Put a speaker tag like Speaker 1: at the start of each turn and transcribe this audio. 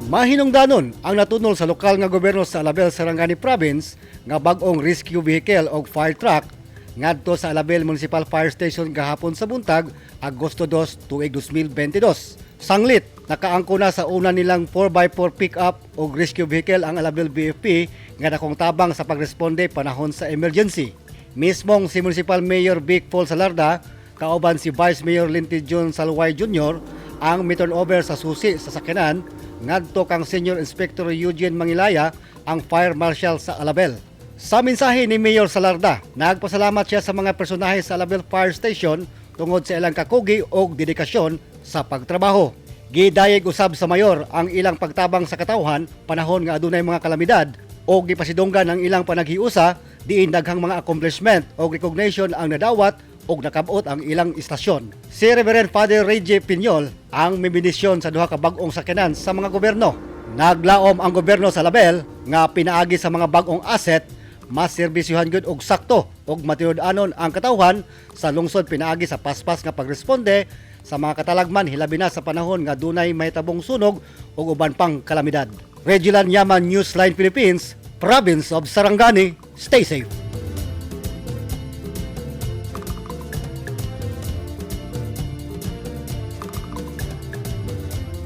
Speaker 1: Mahinungdanon ang natunol sa lokal nga gobyerno sa Alabel, Sarangani Province nga bag-ong rescue vehicle o fire truck ngadto sa Alabel Municipal Fire Station gahapon sa buntag, Agosto 2, tuig 2022. Sanglit, nakaangko na sa una nilang 4x4 pick-up o rescue vehicle ang Alabel BFP nga dakong tabang sa pagresponde panahon sa emergency. Mismong si Municipal Mayor Vic Paul Salarda, kauban si Vice Mayor Linty John Salway Jr. ang mi-turnover sa susi sa sakyanan ngadto kang Senior Inspector Eugene Mangilaya ang Fire Marshal sa Alabel. Sa mensahe ni Mayor Salarda, nagpasalamat siya sa mga personahe sa Alabel Fire Station tungod sa ilang kakugi o dedikasyon sa pagtrabaho. Gidayeg usab sa mayor ang ilang pagtabang sa katawhan panahon nga adunay mga kalamidad o gipasidunggan ang ilang panaghiusa diin daghang mga accomplishment o recognition ang nadawat og nakabot ang ilang istasyon. Si Reverend Father Reggie Piñol ang mibindisyon sa duha ka bag-ong sakyanan sa mga gobyerno. Naglaom ang gobyerno sa Alabel nga pinaagi sa mga bag-ong asset mas serbisyuhan gyud og sakto og matinud-anon ang katawhan sa lungsod pinaagi sa paspas nga pagresponde sa mga katalagman hilabi na sa panahon nga dunay mahitabong sunog ug uban pang kalamidad. Regilan Yaman, Newsline Philippines, Province of Sarangani. Stay safe.